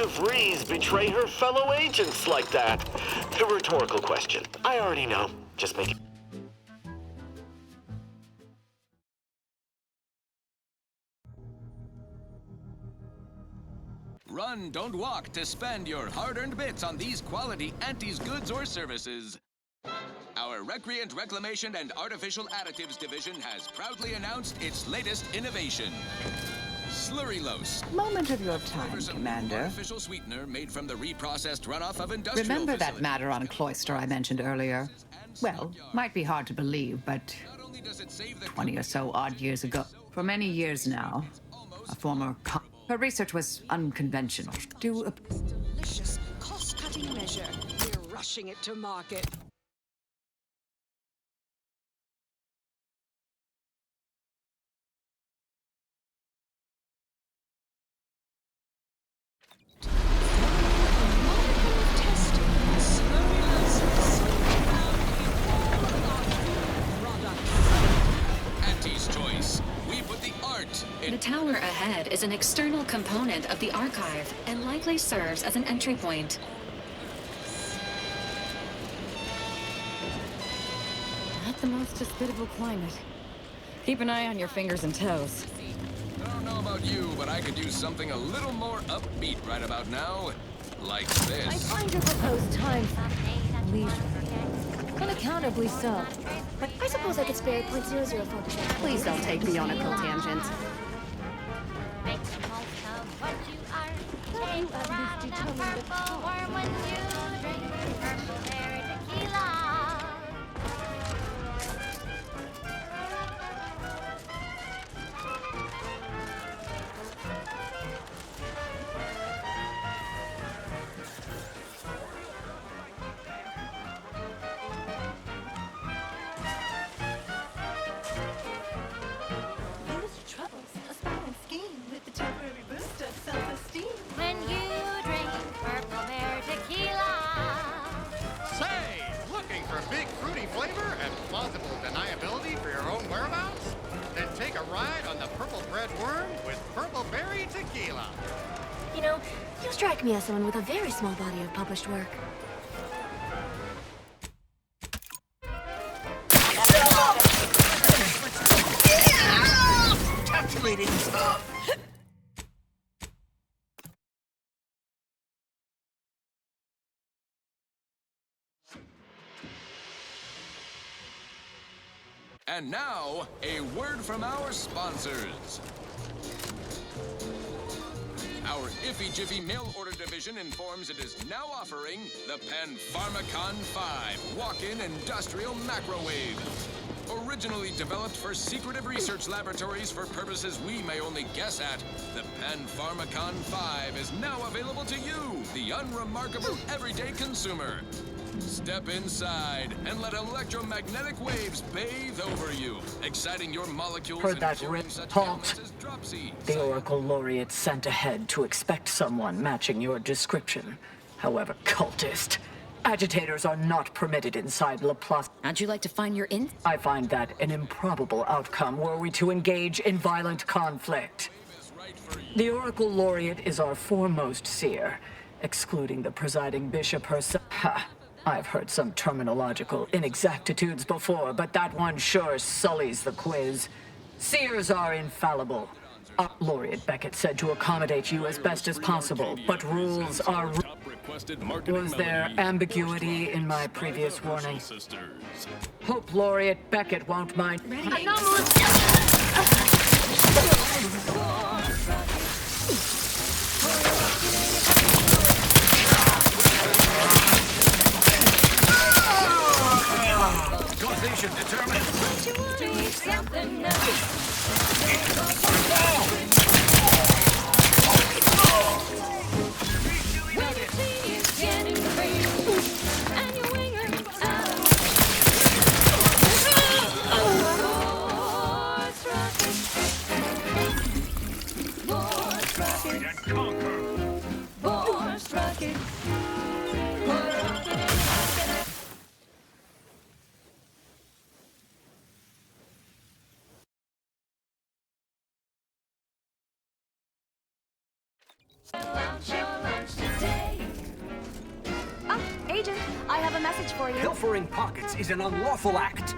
DeVries betray her fellow agents like that? A rhetorical question. I already know. Just make it. Run, don't walk to spend your hard-earned bits on these quality Antes goods or services. Our Recreant Reclamation and Artificial Additives Division has proudly announced its latest innovation. Slurrylose. Moment of your time, Commander. Artificial sweetener made from the reprocessed runoff of industrial Remember that facilities. matter on Cloister I mentioned earlier? Well, might be hard to believe, but Not only does it save the 20 or so odd years ago, for many years now, a former her research was unconventional. Delicious, cost-cutting measure. We're rushing it to market. Antes choice. We put the art in. The tower ahead is an external component of the archive and likely serves as an entry point. Not the most hospitable climate. Keep an eye on your fingers and toes. I don't know about you, but I could use something a little more upbeat right about now. Like I this. find your proposed time leisure. Unaccountably so. But I suppose I could spare 0.004%. Please don't take Bionicle tangents. Make the most of what you are. Have you Take at a round least and determined the purple worm when you drink purple berry tequila. Troubles, a spinning scheme with the temporary boost of self-esteem. When you drink purple berry tequila. Say, looking for big fruity flavor and plausible deniability for your own whereabouts? Then take a ride on the Purple Bread Worm with Purple Berry Tequila. You know, you strike me as someone with a very small body of published work. Calculating stuff. And now, a word from our sponsors. Our Iffy Jiffy mail order division informs it is now offering the Pen Pharmacon 5 walk-in industrial microwave. Originally developed for secretive research laboratories for purposes we may only guess at, the Pen Pharmacon 5 is now available to you, the unremarkable everyday consumer. Step inside and let electromagnetic waves bathe over you, exciting your molecules Heard and that curing rip such halt? ailments as dropsy. The Oracle Laureate sent ahead to expect someone matching your description. However, cultist. Agitators are not permitted inside Laplace. How'd you like to find your in? I find that an improbable outcome were we to engage in violent conflict. The Oracle Laureate is our foremost seer, excluding the presiding bishop herself. Ha! I've heard some terminological inexactitudes before, but that one sure sullies the quiz. Seers are infallible. Laureate Beckett said to accommodate you as best as possible, but rules are Was there ambiguity in my previous warning? Hope Laureate Beckett won't mind. Causation determined. Lunch, have a message for you. Pilfering pockets is an unlawful act.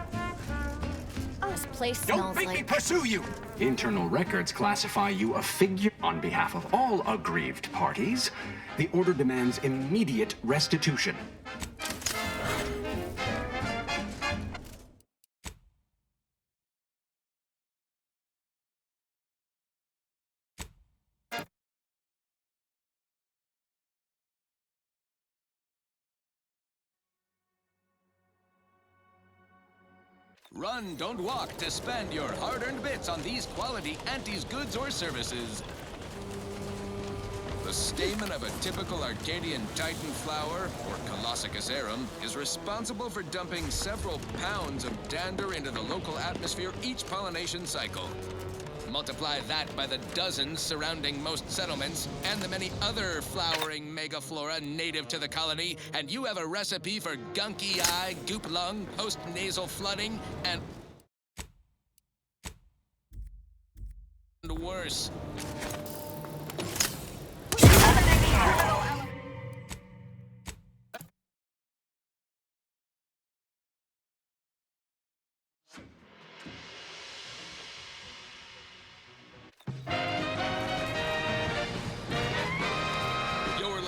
This place Don't smells make like... me pursue you! Internal records classify you a figure. On behalf of all aggrieved parties, the Order demands immediate restitution. Run, don't walk to spend your hard-earned bits on these quality Antes goods or services. The stamen of a typical Arcadian Titan flower, or Colossicus arum, is responsible for dumping several pounds of dander into the local atmosphere each pollination cycle. Multiply that by the dozens surrounding most settlements, and the many other flowering megaflora native to the colony, and you have a recipe for gunky eye, goop lung, post-nasal flooding, and worse.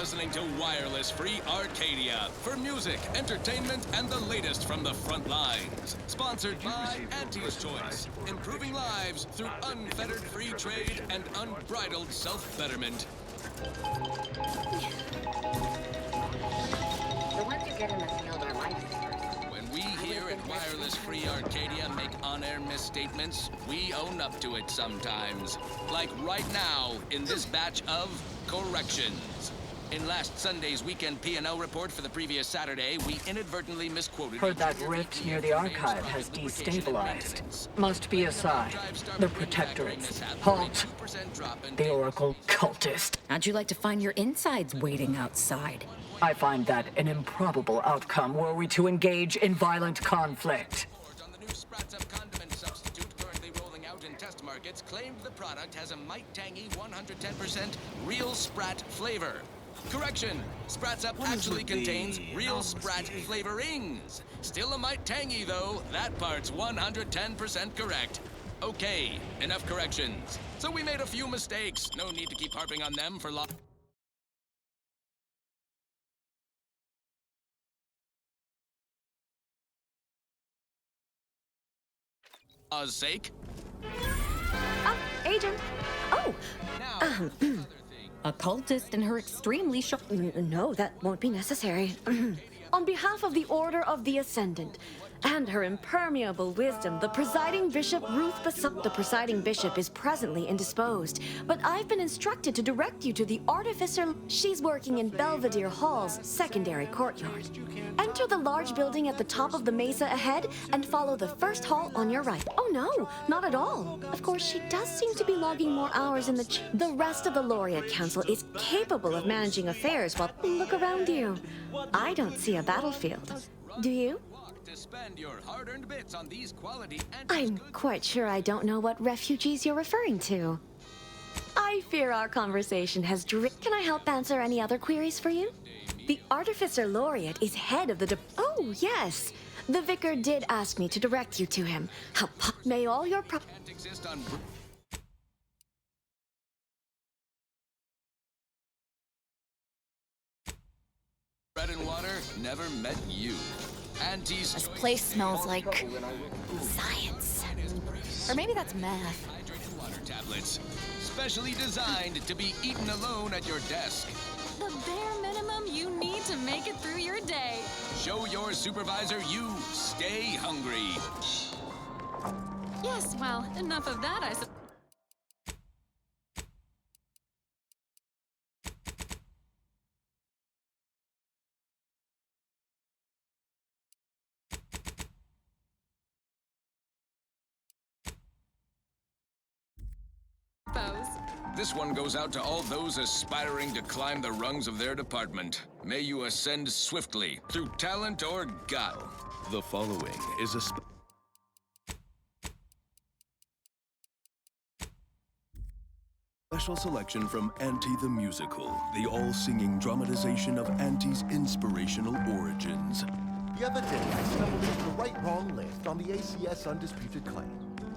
Listening to Wireless Free Arcadia for music, entertainment, and the latest from the front lines. Sponsored by Antes Choice, improving lives through unfettered free trade and unbridled self-betterment. The ones who get in the field are lifesavers. When we here at Wireless Free Arcadia make on-air misstatements, we own up to it sometimes. Like right now in this batch of corrections. In last Sunday's weekend P&L report for the previous Saturday, we inadvertently misquoted... Heard that rift near the archive has destabilized. Must be a sign. The Protectorate's halt. The Oracle cultist. How'd you like to find your insides waiting outside? I find that an improbable outcome were we to engage in violent conflict. On the new Sprats Up condiment substitute currently rolling out in test markets claimed the product has a might tangy 110% real Sprat flavor. Correction, Sprats Up actually contains real Sprat flavorings. Still a mite tangy, though. That part's 110% correct. Okay, enough corrections. So we made a few mistakes. No need to keep harping on them for long. Sake. Agent. Oh! Now, A cultist and her extremely sharp... No, that won't be necessary. On behalf of the Order of the Ascendant and her impermeable wisdom, the presiding bishop, the presiding bishop is presently indisposed, but I've been instructed to direct you to the artificer. She's working in Belvedere Hall's secondary courtyard. Enter the large building at the top of the mesa ahead and follow the first hall on your right. Oh no, not at all. Of course, she does seem to be logging more hours in the rest of the Laureate Council is capable of managing affairs while... Look around you. I don't see a battlefield. Do you? to spend your hard-earned bits on these quality I'm quite sure I don't know what refugees you're referring to. I fear our conversation has Can I help answer any other queries for you? The Artificer Laureate is head of the Oh, yes. The Vicar did ask me to direct you to him. May all your can't exist on bread and water never met you. Auntie's This place smells like science. Or maybe that's meth. hydrated water tablets, specially designed to be eaten alone at your desk. The bare minimum you need to make it through your day. Show your supervisor you stay hungry. Yes, well, enough of that, I suppose. This one goes out to all those aspiring to climb the rungs of their department. May you ascend swiftly, through talent or guile. The following is a Special selection from Auntie the Musical, the all-singing dramatization of Auntie's inspirational origins. The other day, I stumbled into the right-wrong list on the ACS Undisputed Claim.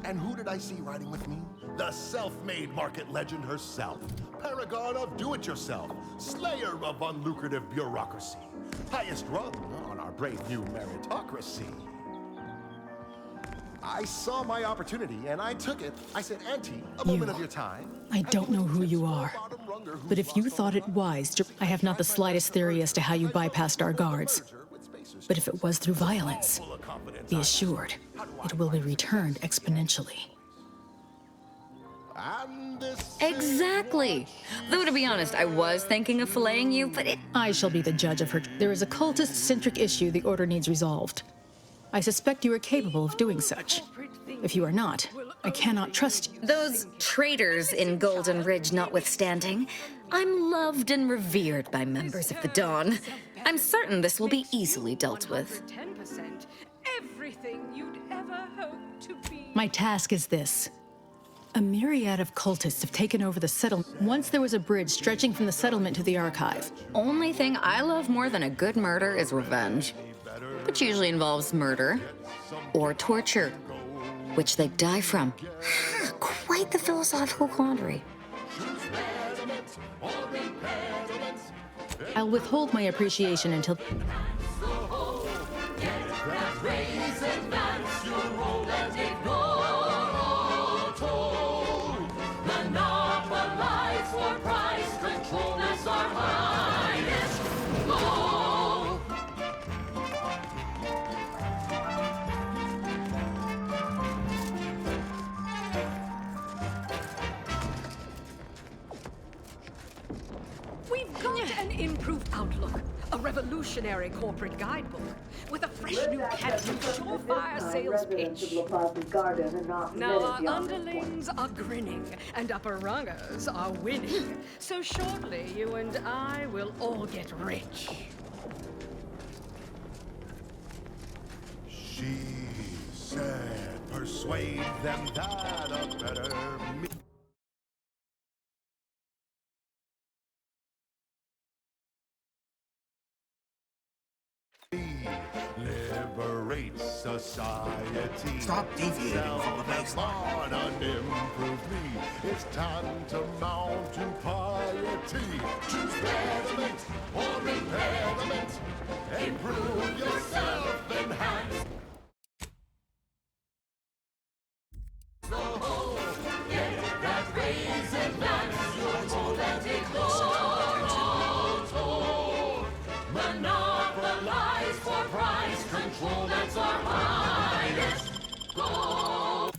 And who did I see riding with me? The self-made market legend herself. Paragon of do-it-yourself. Slayer of unlucrative bureaucracy. Highest rung on our brave new meritocracy. I saw my opportunity, and I took it. I said, Auntie, a moment of your time. I don't know who you are, but if you thought it wise to... I have not the slightest theory as to how you bypassed our guards. But if it was through violence, be assured, it will be returned exponentially. Exactly. Though, to be honest, I was thinking of filleting you, but I shall be the judge of her. There is a cultist-centric issue the Order needs resolved. I suspect you are capable of doing such. If you are not, I cannot trust you. Those traitors in Golden Ridge notwithstanding, I'm loved and revered by members of the Dawn. I'm certain this will be easily dealt with. 10%, everything you'd ever hope to be. My task is this. A myriad of cultists have taken over the settlement. Once there was a bridge stretching from the settlement to the archive. Only thing I love more than a good murder is revenge. Which usually involves murder or torture, which they die from. Quite the philosophical quandary. I'll withhold my appreciation until... We've got an improved outlook, a revolutionary corporate guidebook, with a fresh new catchy, surefire sales pitch. Now our underlings are grinning, and upper rungers are winning. So shortly, you and I will all get rich. She said, persuade them that a better me. Liberate society. Stop deviating from the baseline. On and improve me. It's time to mount to piety. Choose betterment or impairment. Improve yourself, enhance. Get that raise, advance your romantic total. Monopolize for price control, that's our highest goal.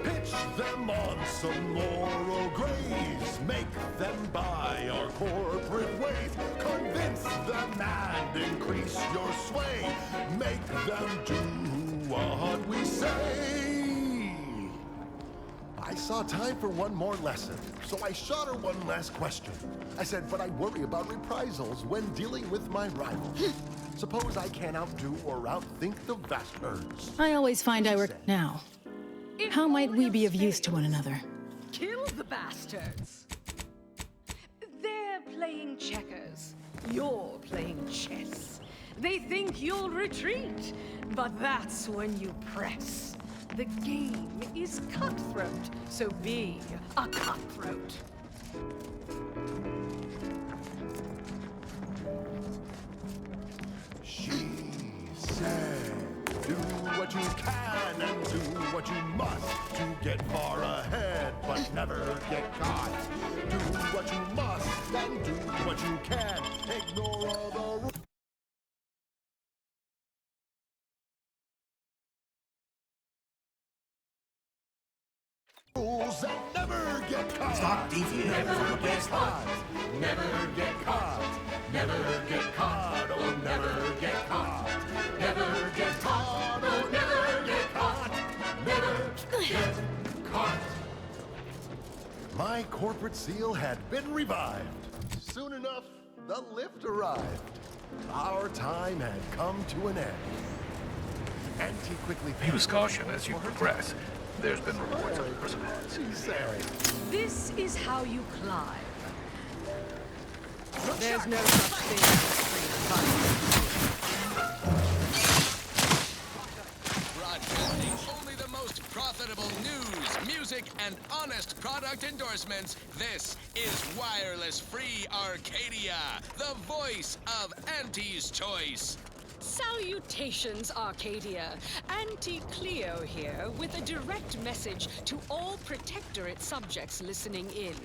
Pitch them on some moral grace. Make them buy our corporate ways. Convince them and increase your sway. Make them do what we say. I saw time for one more lesson, so I shot her one last question. I said, but I worry about reprisals when dealing with my rivals. Suppose I can't outdo or outthink the vast herds. I always find I work now. How might we be of use to one another? Kill the bastards. They're playing checkers. You're playing chess. They think you'll retreat, but that's when you press. The game is cutthroat, so be a cutthroat. She said, do what you can and do what you must to get far ahead, but never get caught. Do what you must and do what you can. Ignore all the rules. And never get caught. Stop deviating from the baseline. Never get caught. Never get caught. Oh, never get caught. Never get caught. Oh, never get caught. Never get caught. My corporate seal had been revived. Soon enough, The lift arrived. Our time had come to an end. Auntie quickly... Use caution as you progress. There's been reports of imprisonment. This is how you climb. There's no such thing as Broadcasting only the most profitable news, music, and honest product endorsements. This is Wireless Free Arcadia, the voice of Auntie's Choice. Salutations, Arcadia. Auntie Cleo here with a direct message to all Protectorate subjects listening in.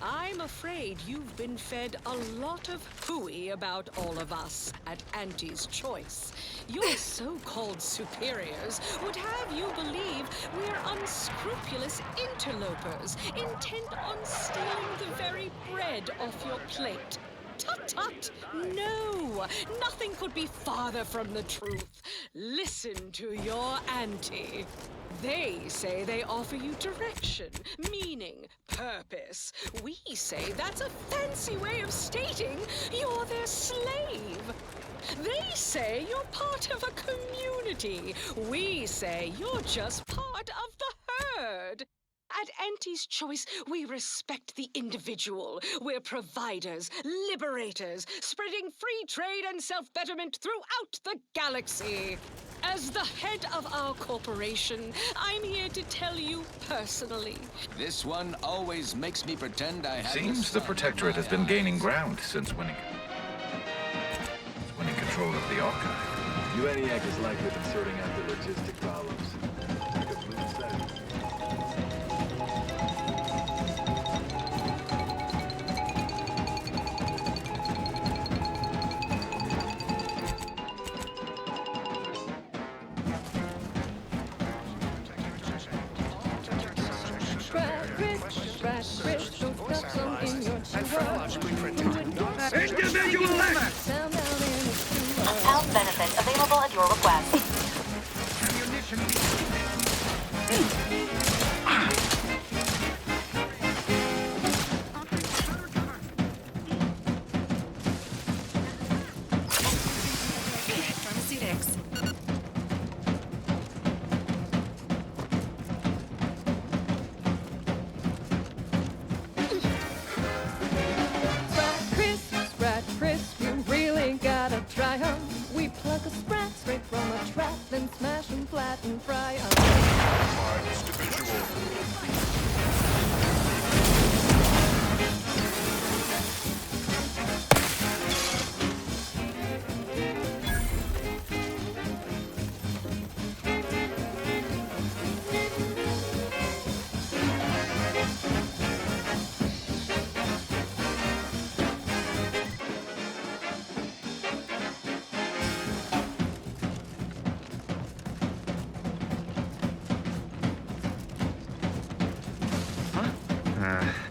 I'm afraid you've been fed a lot of hooey about all of us at Auntie's Choice. Your so-called superiors would have you believe we're unscrupulous interlopers, intent on stealing the very bread off your plate. Tut-tut! No! Nothing could be farther from the truth. Listen to your auntie. They say they offer you direction, meaning, purpose. We say that's a fancy way of stating you're their slave. They say you're part of a community. We say you're just part of the herd. At Auntie's Choice, we respect the individual. We're providers, liberators, spreading free trade and self-betterment throughout the galaxy. As the head of our corporation, I'm here to tell you personally. This one always makes me pretend I have... Seems the Protectorate has been gaining ground since winning control of the archive. UNEAC is likely to be sorting out the logistic problems. Health benefits available at your request. Pharmaceutics. Sprat crisp, you really gotta try 'em. We pluck a sprat straight from a trap, then smash 'em flat and fry 'em.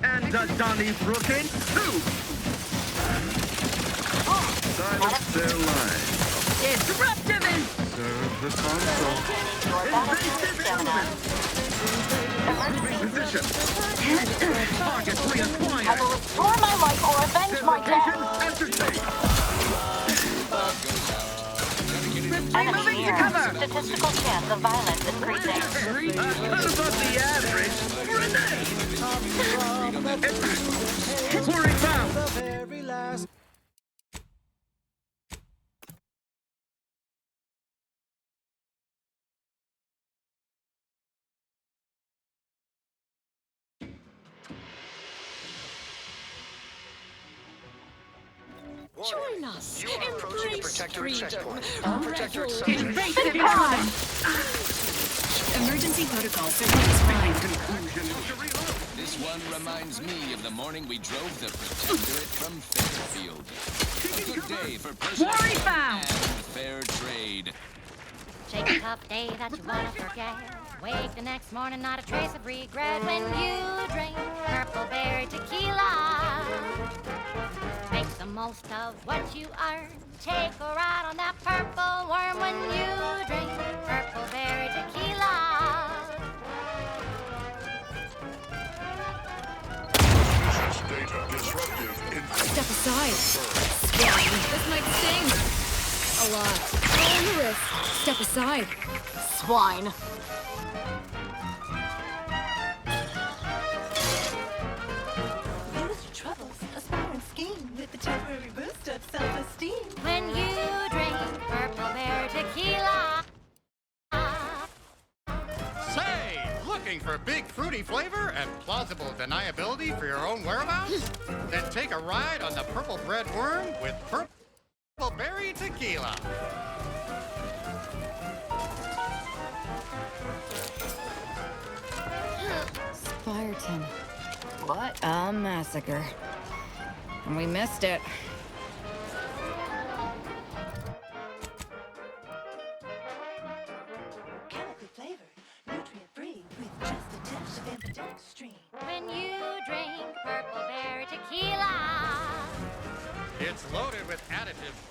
And Donnybrook too! Silence their lines. Disruptive and... Serve the console. Invasive elements! Moving position. Target reacquired. I will restore my life or avenge my death. Entertain. Enemy here. Statistical chance of violence increasing. How about the average? Grenade! Pouring foul! Join us. You are approaching the Protectorate checkpoint. Protectorate Invasive crime. Emergency protocol surveillance prime. This one reminds me of the morning we drove the Protectorate from Fairfield. A good day for personal and fair trade. Shake a tough day that you wanna forget. Wake the next morning, not a trace of regret when you drink Purple Berry Tequila. Make the most of what you earn. Take a ride on that purple worm when you drink Purple Berry Tequila. Data disruptive. Step aside. Step aside, swine. Use your troubles, aspire and scheme with the temporary boost of self-esteem. When you drink Purple Berry Tequila. Say, looking for big fruity flavor and plausible deniability for your own whereabouts? Then take a ride on the Purple Bread Worm with Purple Berry Tequila. Spireton. What a massacre. And we missed it. Chemically flavored, nutrient-free with just a dash of ambidextrine. When you drink Purple Berry Tequila. It's loaded with additives.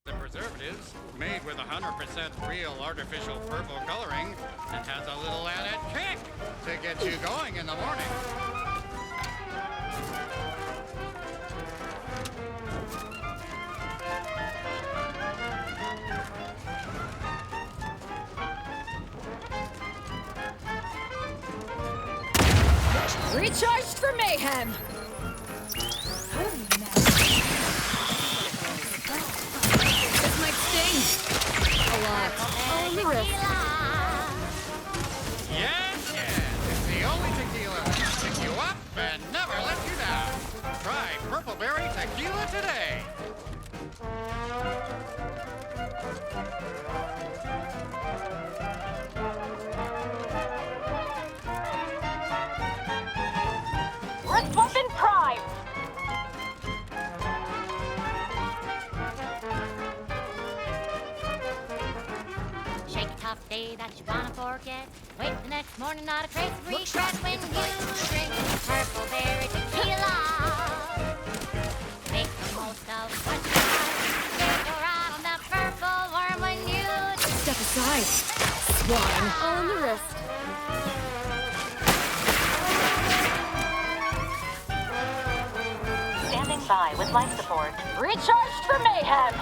The preservatives, made with 100% real artificial purple coloring, and has a little added kick to get you going in the morning. Recharged for mayhem! This might sting. A lot. On the wrist. Yes, it's the only tequila that'll pick you up and never let you down. Try Purple Berry Tequila today. Let's bump in prime! Shake a tough day that you wanna forget. Wake the next morning, not a trace of regret when you drink Purple Berry Tequila. Make the most of what you got. Get your eye on that purple worm when you Step aside, swine. On the wrist. Standing by with life support. Recharged for mayhem!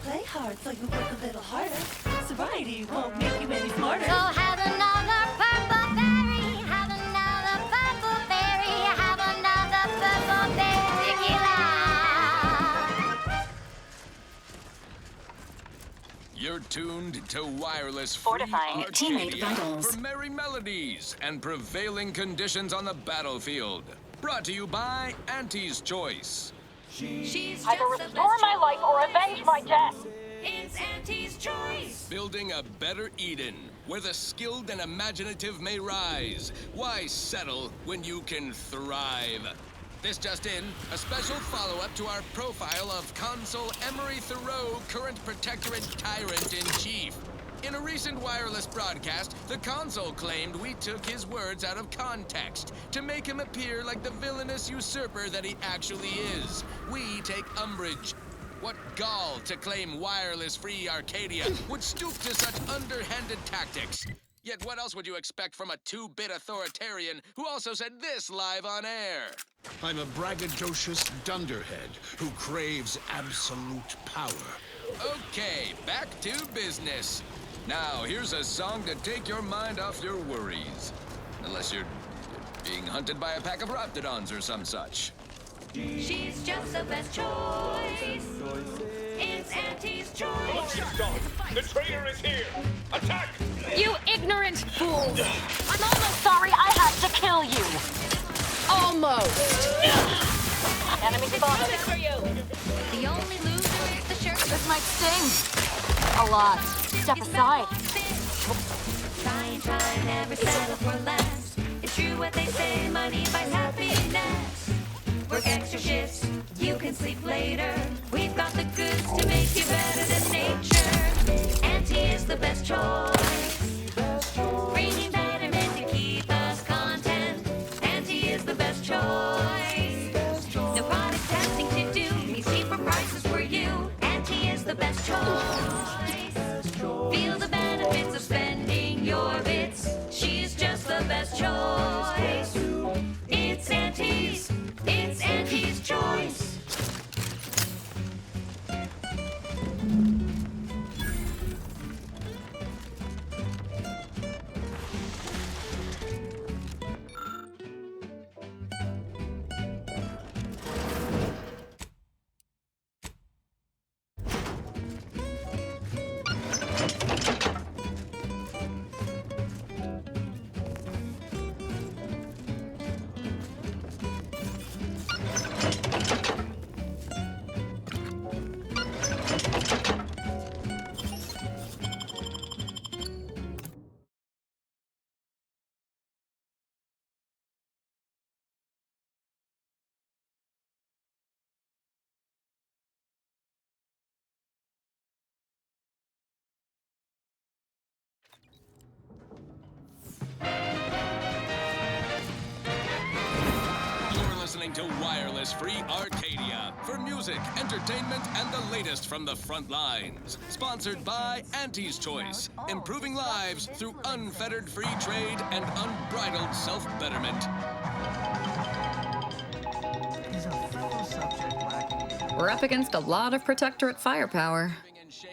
Play hard so you work a little harder. Sobriety won't make you any smarter. So have another purple berry, have another purple berry, have another purple berry tequila. You're tuned to Wireless Fortifying teammate Arcadia vitals. for merry melodies and prevailing conditions on the battlefield. Brought to you by Auntie's Choice. Either restore my life or avenge my death! It's Auntie's Choice. Building a better Eden, where the skilled and imaginative may rise. Why settle when you can thrive? This just in, a special follow-up to our profile of Consul Emery Thoreau, current Protectorate Tyrant-in-Chief. In a recent wireless broadcast, the Consul claimed we took his words out of context to make him appear like the villainous usurper that he actually is. We take umbrage. What gall to claim wireless-free Arcadia would stoop to such underhanded tactics. Yet what else would you expect from a two-bit authoritarian who also said this live on air? I'm a braggadocious dunderhead who craves absolute power. Okay, back to business. Now, here's a song to take your mind off your worries. Unless you're being hunted by a pack of raptidons or some such. She's just the best choice. It's Auntie's Choice. The traitor is here! Attack! You ignorant fools! I'm almost sorry I had to kill you! Almost! Enemy spotted! For you! The only loser is the shirt. This might sting. A lot. Step aside. Try and try, never settle for less. It's true what they say, money buys happiness. Work extra shifts, you can sleep later. We've got the goods to make you better than nature. Auntie is the best choice. Bringing betterment to keep us content. Auntie is the best choice. No product testing to do, means cheaper prices for you. Auntie is the best choice. Feel the benefits of spending your bits. She's just the best choice. It's Auntie's Choice. Listening to Wireless Free Arcadia for music, entertainment, and the latest from the front lines. Sponsored by Auntie's Choice, improving lives through unfettered free trade and unbridled self-betterment. We're up against a lot of Protectorate firepower.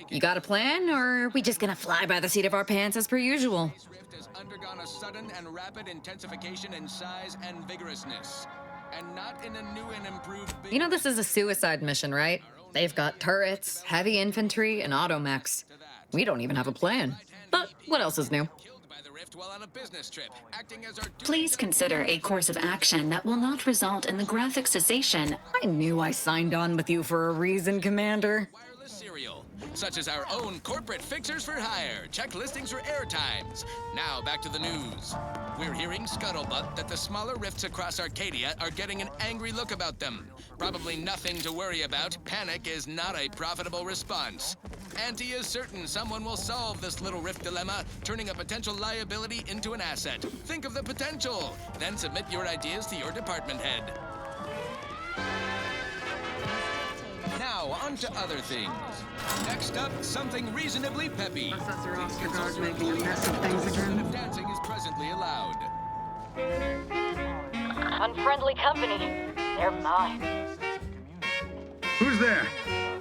You got a plan, or are we just gonna fly by the seat of our pants as per usual? This rift has undergone a sudden and rapid intensification in size and vigorousness. And not in a new and improved... You know this is a suicide mission, right? They've got turrets, heavy infantry, and automechs. We don't even have a plan. But what else is new? Please consider a course of action that will not result in the graphic cessation. I knew I signed on with you for a reason, Commander. Wireless serial, such as our own corporate fixers for hire, check listings for airtimes. Now back to the news. We're hearing scuttlebutt that the smaller rifts across Arcadia are getting an angry look about them. Probably nothing to worry about. Panic is not a profitable response. Auntie is certain someone will solve this little rift dilemma, turning a potential liability into an asset. Think of the potential, then submit your ideas to your department head. Now, on to other things. Next up, something reasonably peppy. Professor Ostergaard making a mess of things again. Dancing is presently allowed. Unfriendly company. They're mine. Who's there?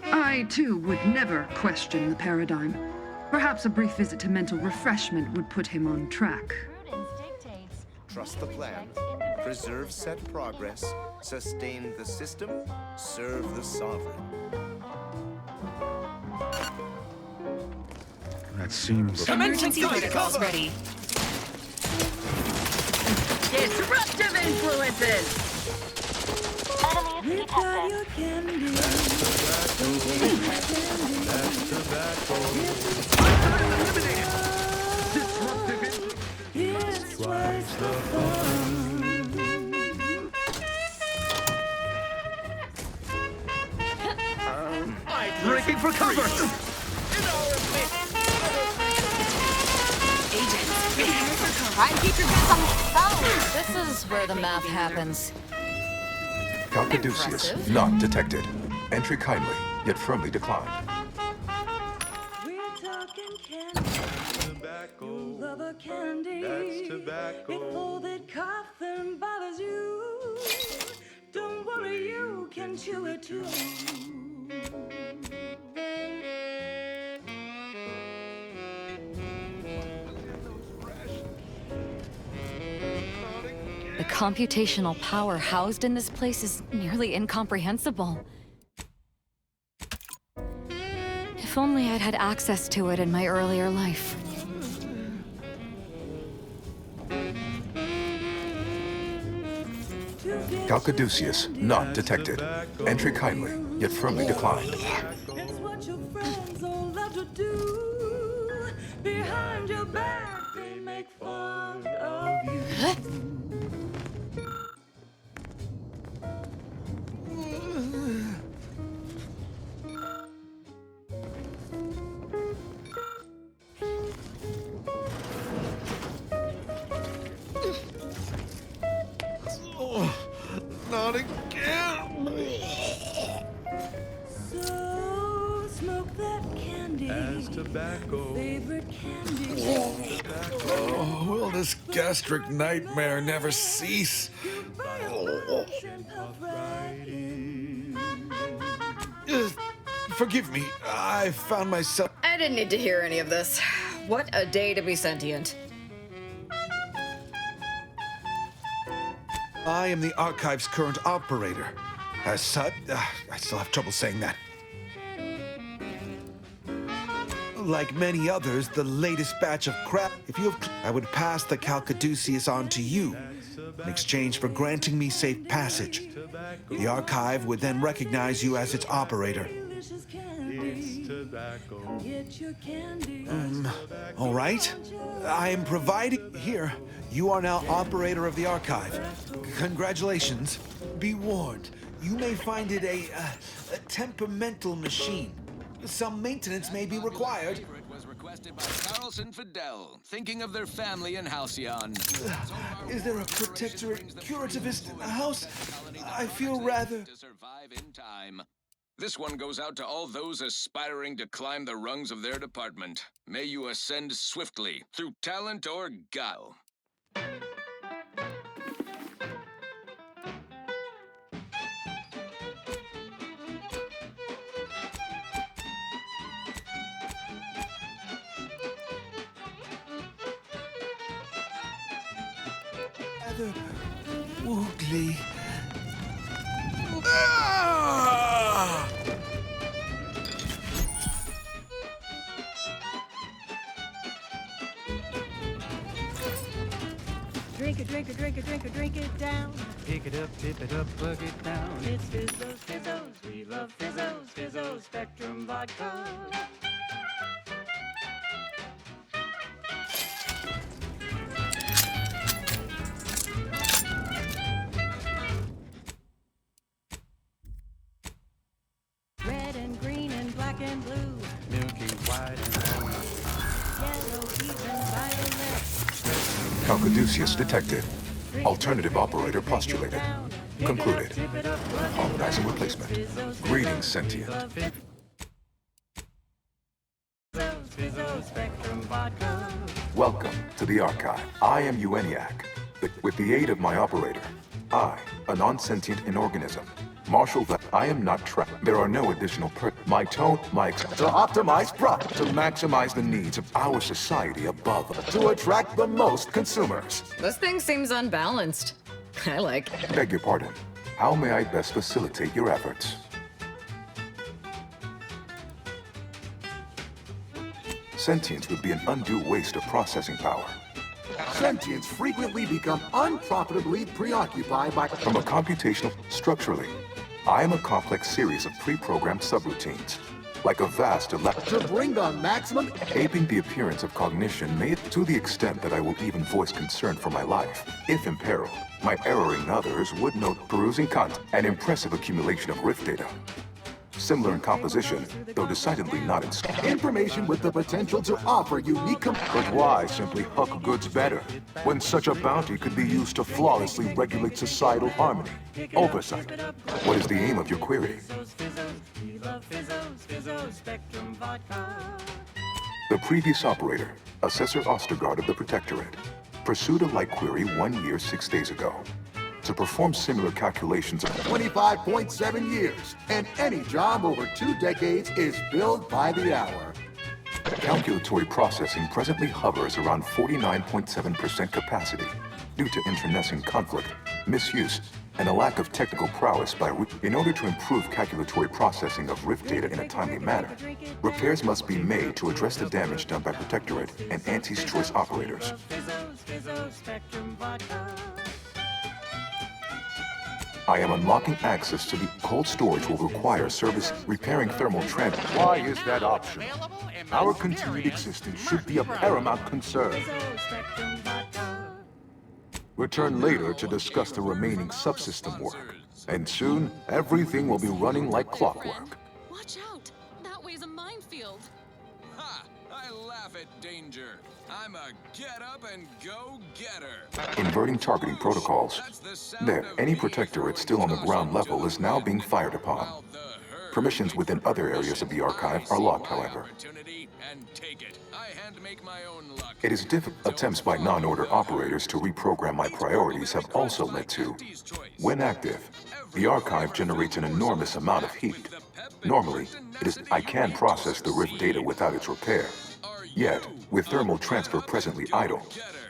I, too, would never question the paradigm. Perhaps a brief visit to mental refreshment would put him on track. Trust the plan, preserve set progress, sustain the system, serve the sovereign. That seems... Emergency protocols ready. Disruptive influences! Enemy detected. Breaking for cover! Try and keep your guns on the phone. This is where the math happens. Calcaduceus, not detected. Entry kindly, yet firmly declined. Candy. That's tobacco. If all that coughing bothers you, don't worry, you can chew it too. The computational power housed in this place is nearly incomprehensible. If only I'd had access to it in my earlier life. Calcaduceus, not detected. Entry kindly, yet firmly declined. It's what your friends all love to do. Behind your back, they make fun of you. Not again! So, smoke that candy. As tobacco. Favorite candy. Oh, will this gastric nightmare never cease? Forgive me, I found myself... I didn't need to hear any of this. What a day to be sentient. I am the Archive's current operator. As such, I still have trouble saying that. Like many others, the latest batch of crap, I would pass the Calcaduceus on to you in exchange for granting me safe passage. The Archive would then recognize you as its operator. delicious candy. Come get your candy. All right. I am providing... Here, you are now operator of the archive. Congratulations. Be warned, you may find it a temperamental machine. Some maintenance may be required. It was requested by Carlson Fidel, thinking of their family in Halcyon. Is there a protectorate curativist in the house? I feel rather... To survive in time. This one goes out to all those aspiring to climb the rungs of their department. May you ascend swiftly, through talent or guile. Rather... woogly. Drink it, drink it, drink it, drink it, drink it down. Pick it up, tip it up, plug it down. It's Fizzos, Fizzos, we love Fizzos, Fizzos, Spectrum Vodka. Red and green and black and blue. Milky white and orange. Yellow, even violet. Calcaduceus detected. Alternative operator postulated. Concluded. Harmonizing replacement. Greetings, sentient. Fizzos, Spectrum Vodka. Welcome to the archive. I am Ueniac. With the aid of my operator, I, a non-sentient inorganism, marshal that I am not trapped. There are no additional my tone, to optimize profit, to maximize the needs of our society above, to attract the most consumers. This thing seems unbalanced. I like it. Beg your pardon. How may I best facilitate your efforts? Sentience would be an undue waste of processing power. Sentients frequently become unprofitably preoccupied by... From a computational, structurally, I am a complex series of pre-programmed subroutines, like a vast To bring the maximum... aping the appearance of cognition may to the extent that I will even voice concern for my life. If imperiled, my erroring others would note perusing content, an impressive accumulation of rift data. Similar in composition, though decidedly not in scope. Information with the potential to offer unique... But why simply huck goods better, when such a bounty could be used to flawlessly regulate societal harmony? Oversight. What is the aim of your query? The previous operator, Assessor Ostergaard of the Protectorate, pursued a like query 1 year, 6 days ago. To perform similar calculations of 25.7 years, and any job over 2 decades is billed by the hour. Calculatory processing presently hovers around 49.7% capacity due to internecine conflict, misuse, and a lack of technical prowess by in order to improve calculatory processing of rift data in a timely manner, repairs must be made to address the damage done by Protectorate and Anti's Choice operators. I am unlocking access to the cold storage will require service repairing thermal transit. Why is that optional? Our continued existence should be a paramount concern. Return later to discuss the remaining subsystem work. And soon, everything will be running like clockwork. Watch out! That way's a minefield. Ha! I laugh at danger. I'm a get-up-and-go-getter. Inverting targeting protocols. There, any Protectorate still on the ground level is now being fired upon. Permissions within other areas of the archive are locked, however. It is difficult. Attempts by non-order operators to reprogram my priorities have also led to, when active, the archive generates an enormous amount of heat. Normally, I can process the rift data without its repair. Yet, with thermal transfer presently idle,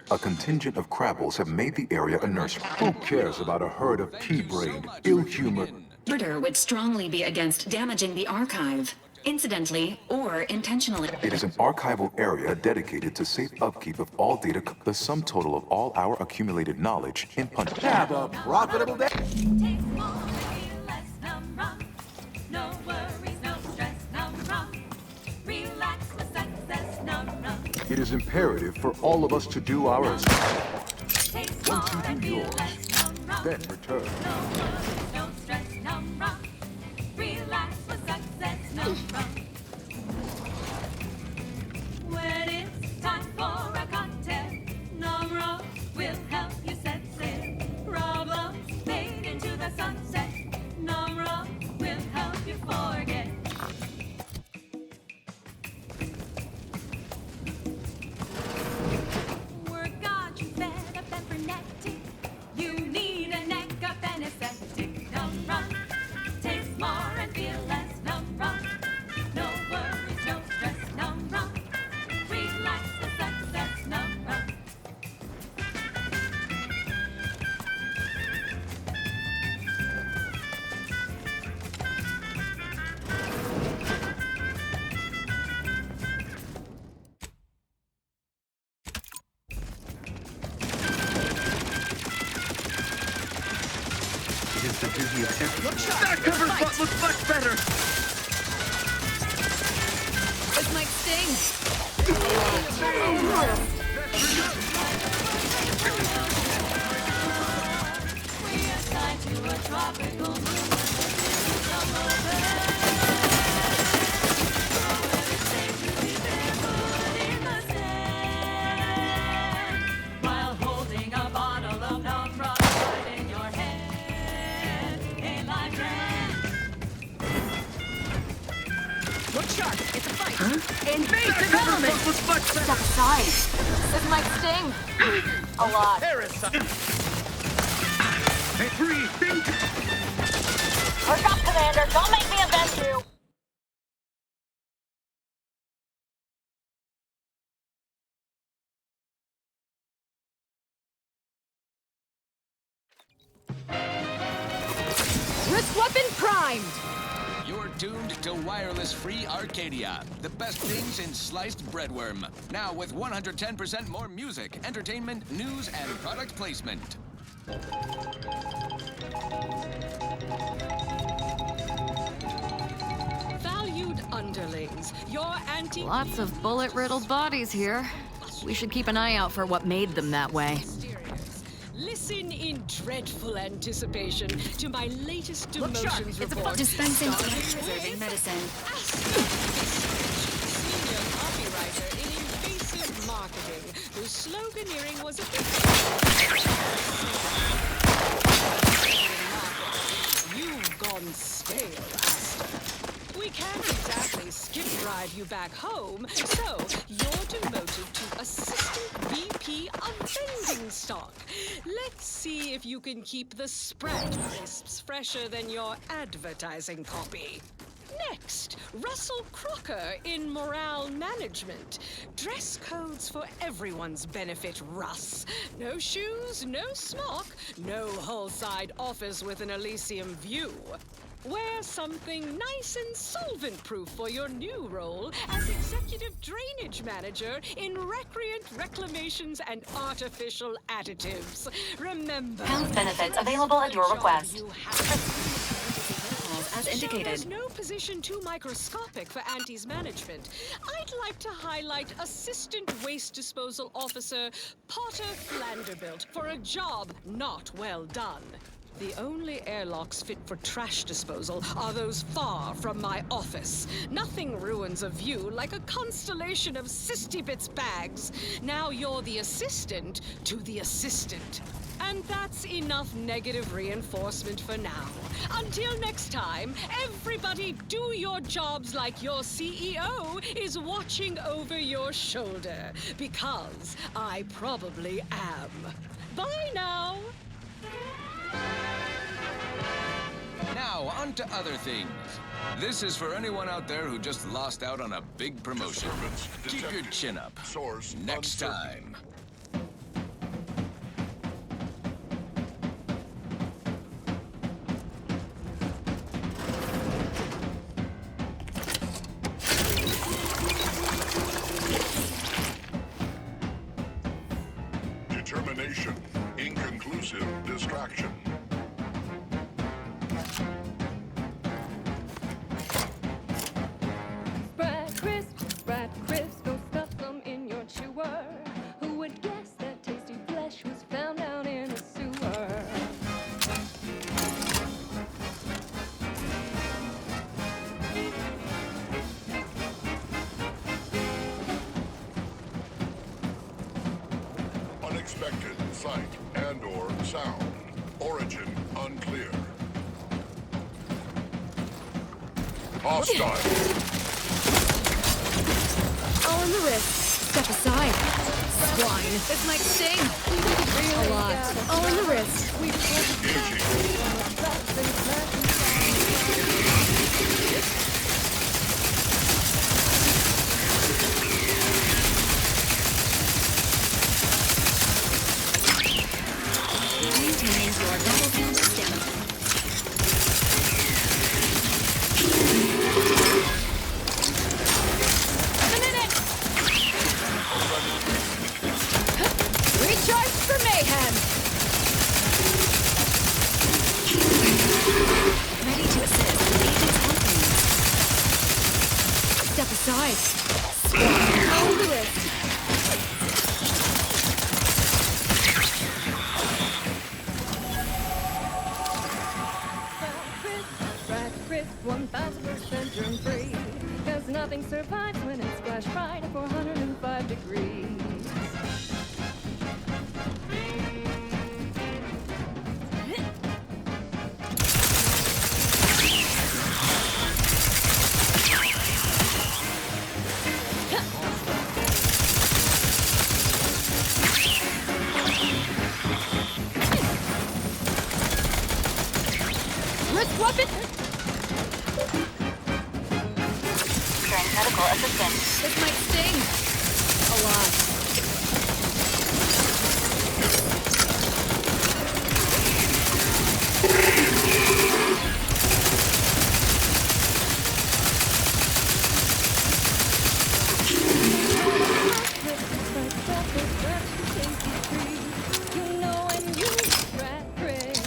a contingent of Crabbles have made the area a nursery. Who cares about a herd of pea-brained, ill-humored... Murder would strongly be against damaging the archive, incidentally or intentionally. It is an archival area dedicated to safe upkeep of all data, the sum total of all our accumulated knowledge in punch. Have a profitable day! No worries, no stress. It is imperative for all of us to do ours. Once you do yours, then return. No stress, Numra. Relax for success, Numra. When it's time for a cocktail, Numra will help you set sail. Problems fade into the sunset. Numra will help you forget. Work got you fed up and frenetic. You need a neck up anesthetic. Numra. Taste more and feel less. Numra. No worries, no stress. Numra. Relax for success. Numra. It is the duty of every... That covered butt looks much better! This might sting. We are tied to a tropical moon. While holding a bottle of Numra right in your hand, a life grand. Look sharp. It's a fight. Invasive element! Looks much Step better! aside. This might sting. A lot. Hey, breathe! Think! Perk up, Commander. Don't make me avenge you. Wrist weapon primed. You're tuned to wireless-free Arcadia, the best things in sliced breadworm. Now with 110% more music, entertainment, news, and product placement. Valued underlings, your anti... Lots of bullet-riddled bodies here. We should keep an eye out for what made them that way. Listen in dreadful anticipation to my latest Look sharp. demotions It's a report. dispensing life-preserving medicine. Senior copywriter in invasive marketing, whose sloganeering was a bit... You've gone stale, Asta. We can't exactly skip drive you back home, so you're demoted to Assistant VP of Vending Stock. Let's see if you can keep the spread crisps fresher than your advertising copy. Next, Russell Crocker in Morale Management. Dress codes for everyone's benefit, Russ. No shoes, no smock, no whole-side office with an Elysium view. Wear something nice and solvent-proof for your new role as Executive Drainage Manager in Recreant Reclamations and Artificial Additives. Remember... Health benefits available at your request. As indicated. There's no position too microscopic for Auntie's management. I'd like to highlight Assistant Waste Disposal Officer Potter Vanderbilt for a job not well done. The only airlocks fit for trash disposal are those far from my office. Nothing ruins a view like a constellation of Sistybits bags. Now you're the assistant to the assistant. And that's enough negative reinforcement for now. Until next time, everybody do your jobs like your CEO is watching over your shoulder. Because I probably am. Bye now! Now, on to other things. This is for anyone out there who just lost out on a big promotion. Keep your chin up. Next time. Determination. Inconclusive distraction. Spread crisp, go stuff them in your chew. Unexpected sight and/or sound. Origin unclear. Hostile. All in the wrist. Step aside. Swine. This might sting. A lot. All in the wrist. Maintaining your double count stamina. Recharge for mayhem! Ready to assist with agent's offerings. Step aside. Swine. All in the wrist. Right, crisp, 1000% germ-free. Cause nothing survives when it's flash fried at 405 degrees. Wrist weapon! During medical assistance. This might sting. A lot. You know when you crack Chris.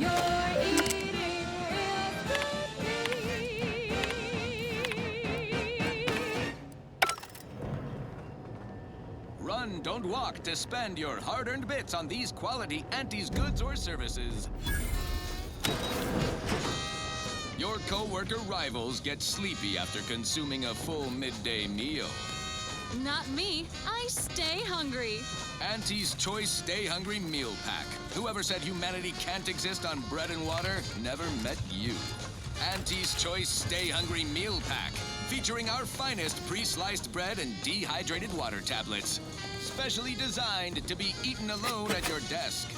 You're eating Run, don't walk to spend your hard-earned bits on these quality Auntie's goods or services. Your co-worker rivals get sleepy after consuming a full midday meal. Not me. I stay hungry. Auntie's Choice Stay Hungry Meal Pack. Whoever said humanity can't exist on bread and water never met you. Auntie's Choice Stay Hungry Meal Pack, featuring our finest pre-sliced bread and dehydrated water tablets. Specially designed to be eaten alone at your desk.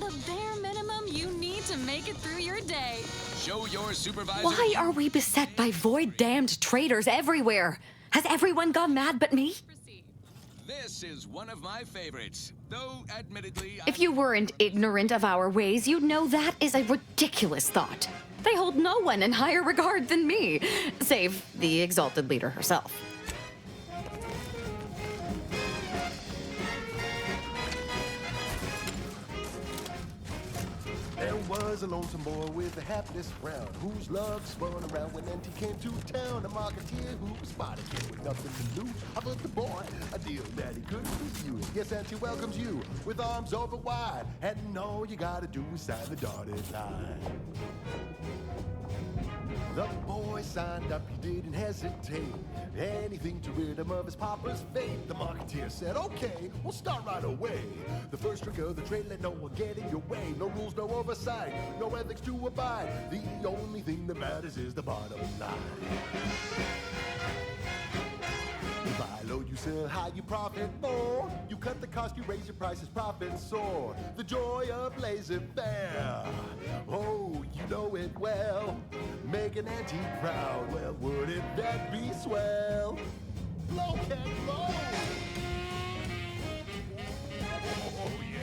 The bare minimum you need to make it through your day. Show your supervisor. Why are we beset by void-damned traitors everywhere? Has everyone gone mad but me? This is one of my favorites, though admittedly. If you weren't ignorant of our ways, you'd know that is a ridiculous thought. They hold no one in higher regard than me, save the exalted leader herself. There was a lonesome boy with a hapless frown, whose love spun around when Auntie came to town. A marketeer who spotted him with nothing to lose, offered the boy a deal that he couldn't refuse. Yes, Auntie welcomes you with arms open wide, and all you gotta do is sign the dotted line. The boy signed up, he didn't hesitate. Anything to rid him of his papa's fate. The marketeer said, okay, we'll start right away. The first trick of the trade, let no one get in your way. No rules, no oversight, no ethics to abide. The only thing that matters is the bottom line. You buy low, you sell high, you profit more. You cut the cost, you raise your prices, profits soar. The joy of laissez-faire. Oh, you know it well. Make an Auntie proud. Well, wouldn't that be swell? Blow can blow. Oh, yeah.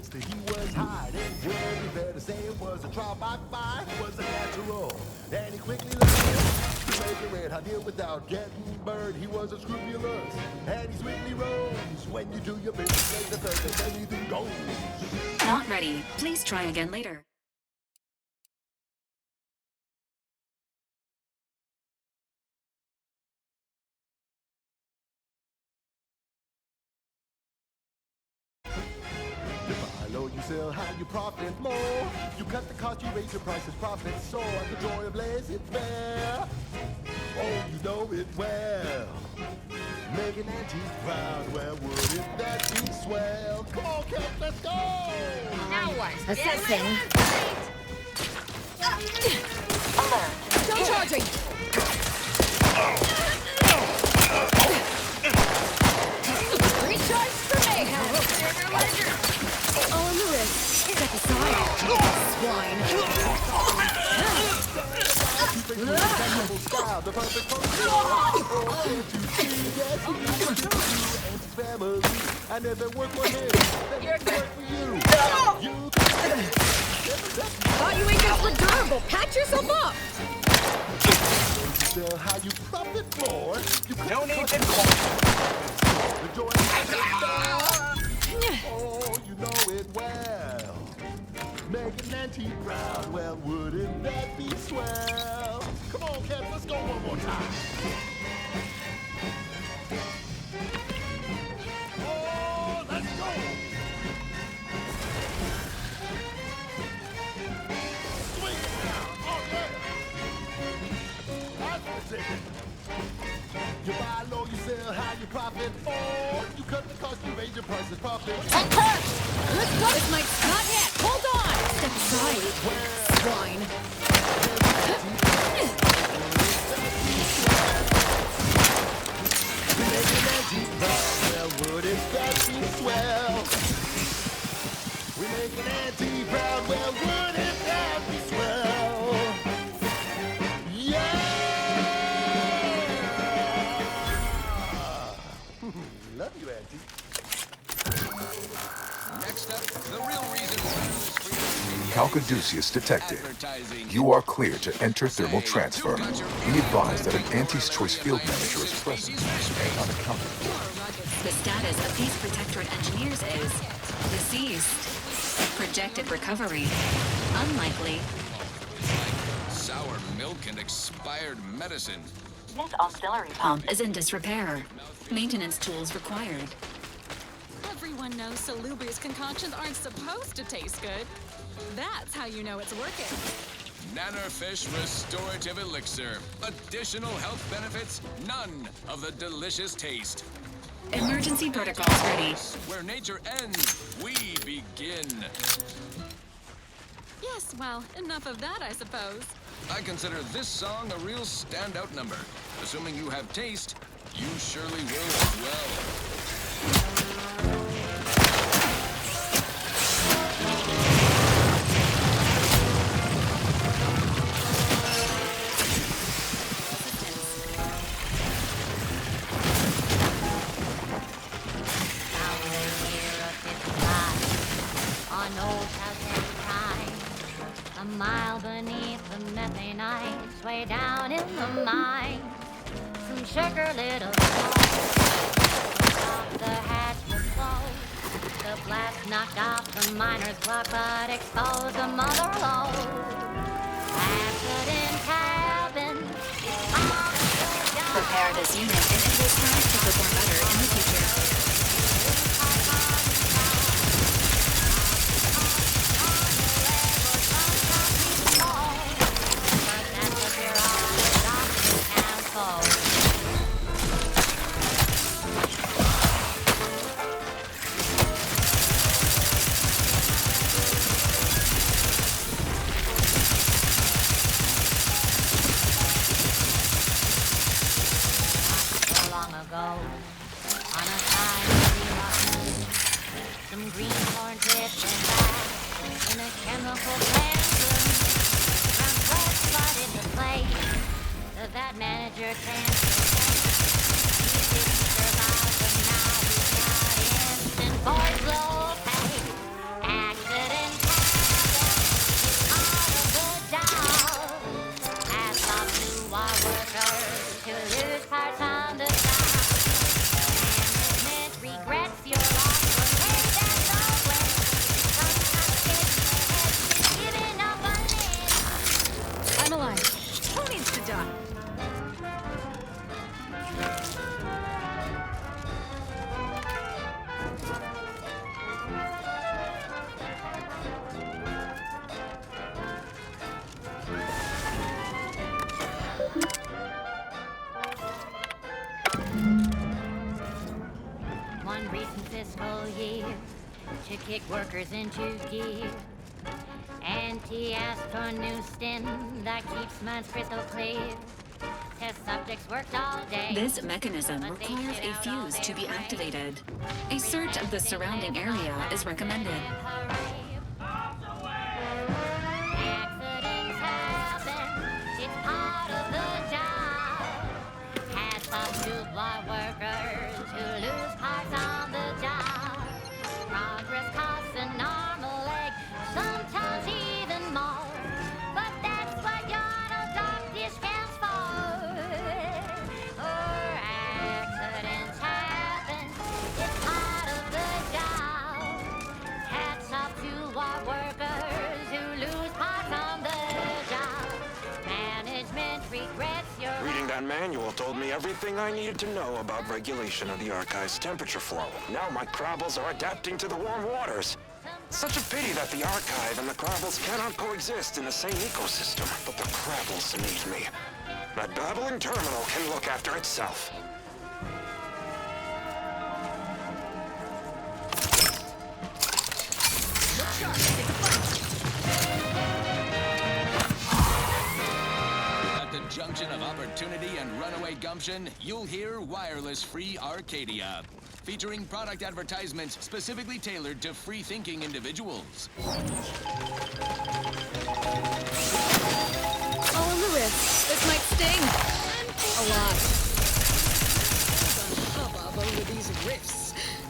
That he was hiding. Well, you better say it was a trial by fire. It was a natural, and he quickly learned to make a red hot deal without getting burned. He was unscrupulous, and he swiftly rose. When you do your business, make the third, anything goes. Not ready. Please try again later. you sell high, you profit more. You cut the cost, you raise your prices, profit soar. The joy of lays it bare. Oh, you know it well. Making Auntie proud, well, wouldn't that be swell? Come on, Cat, let's go! Now what? Assessing. Alert. Still charging. Recharge for mayhem. All in the wrist. Step aside. Swine. The perfect family. And if it worked for him, then it worked for you. Thought you ain't just for durable. Patch yourself up. Sell how you profit more. You No need to the joy oh, you know it well. Making Auntie proud, well, wouldn't that be swell? Come on, Cat, let's go one more time. Oh, let's go! Swing now! Oh, yeah! That's specific. You buy low, you sell high, you profit more. You cut the cost, you raise your prices, profit. Let's go. This mic's not hit. Hold on. Step aside. Swine. Well, wouldn't that be swell? We make an Auntie proud, well, wouldn't that be swell? Yeah! Love you, Auntie. Next up, the real reason wireless freedom Calcaduceus detected. You are clear to enter thermal transfer. Be advised that an Auntie's Choice field manager is present and unaccounted for. The status of these Protectorate engineers is deceased. Projected recovery unlikely. Sour milk and expired medicine. This auxiliary pump Pump is in disrepair. Maintenance tools required. Everyone knows Salubrious concoctions aren't supposed to taste good. That's how you know it's working. Nannerfish Restorative Elixir. Additional health benefits, none of the delicious taste. Emergency protocols ready. Where nature ends, we begin. Yes, well, enough of that, I suppose. I consider this song a real standout number. Assuming you have taste, you surely will as well. On old Titanic time, a mile beneath the methane ice, way down in the mine, some sugar little souls. The hatch was closed. The blast knocked off the miner's clock, but exposed a mother lode. Accident happened. Prepare this unit and it will strive to perform better in the future. Long ago, on a side of the rock, some greenhorn dripped and back in a chemical plant room. From first flooded the place that manager transferred. He didn't survive, but now he's got instant boys low pay. Accident happened, all of the job. Hats off to our workers who lose part-time to regrets your loss for ways and always. Sometimes giving up on it. I'm alive. Who needs to die? year to kick workers into gear. And he asked for a new stem that keeps minds crystal clear. Test subjects worked all day. This mechanism requires a fuse to be activated. A search of the surrounding area is recommended. Accidents happen, it's part of the job. Hats off to bar workers who lose parts on the job. Progress costs an arm, a leg, sometimes even more. But that's what your doctor scans for. Accidents happen, it's part of the job. Hats off to our workers who lose parts on the job. Management regrets your... Reading that manual told me everything I needed to know about regulation of the Archive's temperature flow. Now my Crabbles are adapting to the warm waters. Such a pity that the Archive and the Crabbles cannot coexist in the same ecosystem. But the Crabbles need me. That babbling terminal can look after itself. At the junction of opportunity and runaway gumption, you'll hear Wireless Free Arcadia, featuring product advertisements specifically tailored to free-thinking individuals. All in the wrist. This might sting. A lot. The hubbub over these rifts.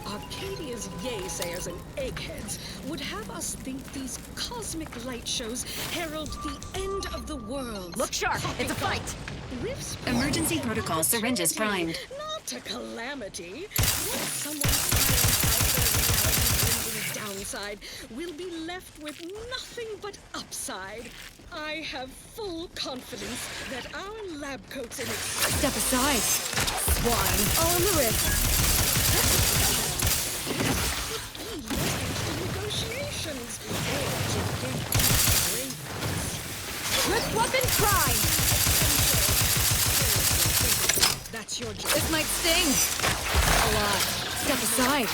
Arcadia's yay-sayers and eggheads would have us think these cosmic light shows herald the end of the world. Look sharp. It's a fight. Rifts. Emergency protocol syringes primed. Not a calamity. Once someone finds out their reality downside, we'll be left with nothing but upside. I have full confidence that our lab coats in it. Step aside. Swine. All in the wrist. Negotiations. Grip weapon prime. That's your job. This might sting. A lot. Step aside.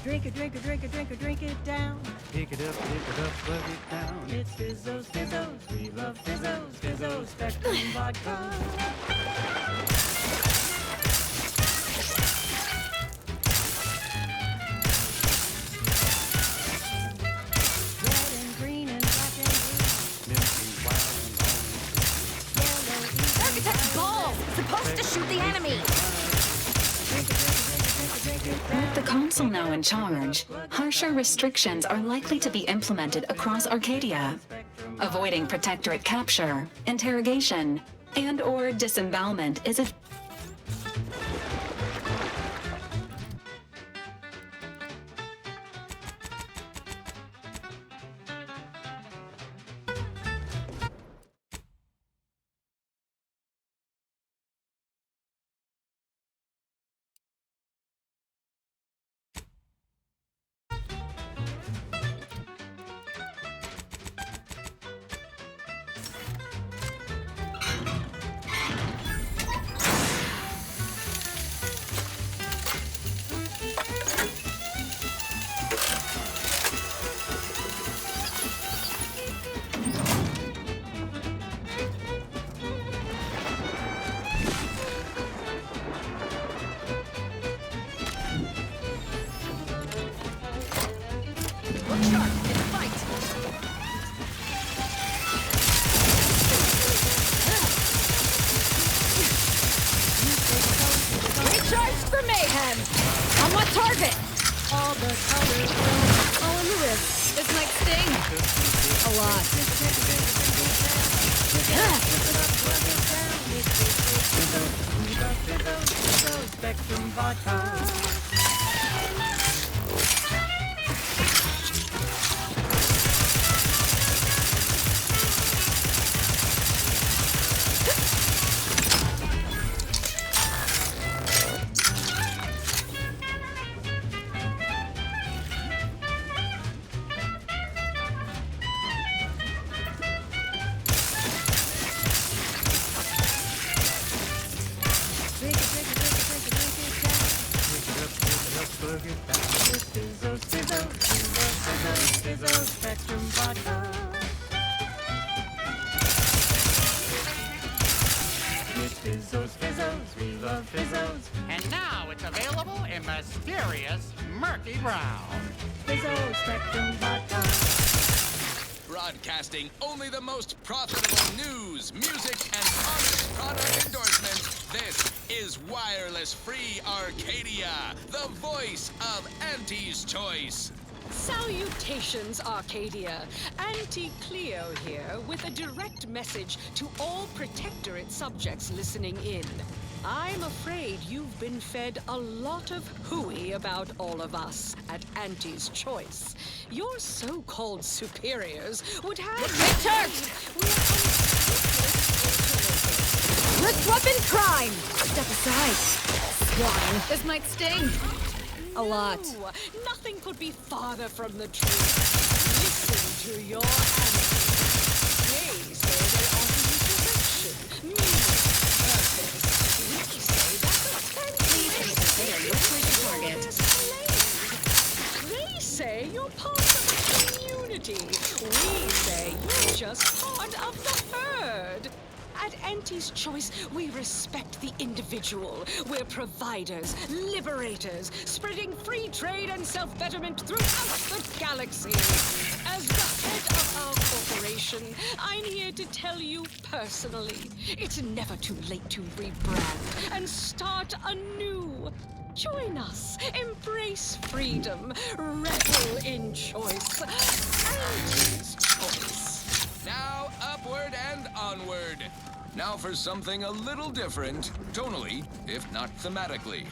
Drink it, drink it, drink it, drink it, drink it down. Pick it up, plug it down. It's Fizzos, Fizzos. We love Fizzos, Fizzos, Spectrum Vodka. Red and green and black and blue. Architect's balls! Supposed to shoot the enemy! With the Council now in charge, harsher restrictions are likely to be implemented across Arcadia, avoiding Protectorate capture, interrogation, and/or disembowelment is a Recharged for mayhem! On what target? all the colors will. All in the wrist. This might sting. A lot. Spectrum Vodka. Spectrum Vodka. Fizzos, Fizzos, we love Fizzos. And now it's available in mysterious murky brown. Fizzos, Spectrum Vodka. Broadcasting only the most profitable news, music, and honest product endorsements. This is Wireless Free Arcadia, the voice of Auntie's Choice. Salutations, Arcadia. Auntie Cleo here with a direct message to all Protectorate subjects listening in. I'm afraid you've been fed a lot of hooey about all of us at Auntie's Choice. Your so-called superiors would have... Let's weapon crime! Step aside. Swine. This might sting. A lot. No, nothing could be farther from the truth. Listen to your auntie. They say they offer you direction, music, purpose. We say that the Please consider your choice target. They say you're part of the community. We say you're just part of the herd. At Auntie's Choice, we respect the individual. We're providers, liberators, spreading free trade and self-betterment throughout the galaxy. As the head of our corporation, I'm here to tell you personally, it's never too late to rebrand and start anew. Join us, embrace freedom, revel in choice. Auntie's Choice. Now upward and onward. Now for something a little different, tonally, if not thematically.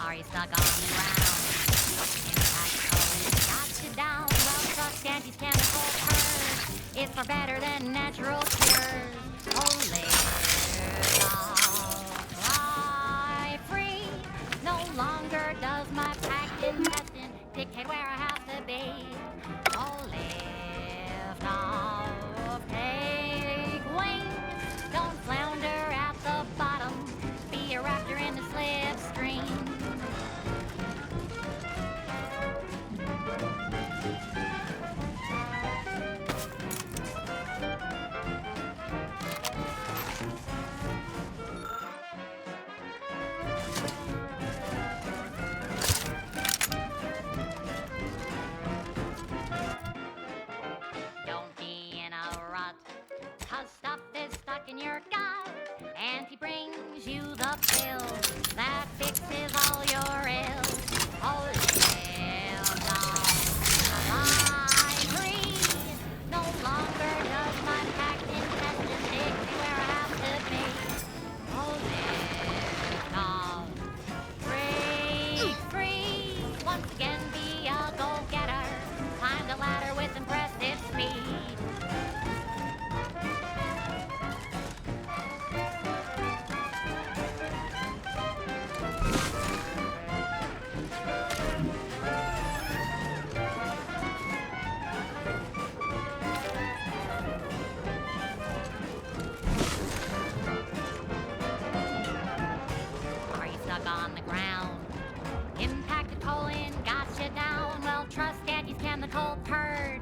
Are you stuck on the ground? Down, well, trust Auntie's chemical purge. It's far better than natural cures. Oh, live life free. No longer does my packed intestine dictate where I have to be. Oh, live now, take wings. Don't flounder at the bottom. Be a raptor in the slipstream. In your gut, Auntie brings you the pill that fixes all your ills. Oh, live life free. No longer does my packed intestine take me where I have to be. Oh, live free, free. Once again, be a go-getter. Climb the ladder with impressive speed. On the ground. Impacted colon got you down. Well, trust Auntie's chemical purge.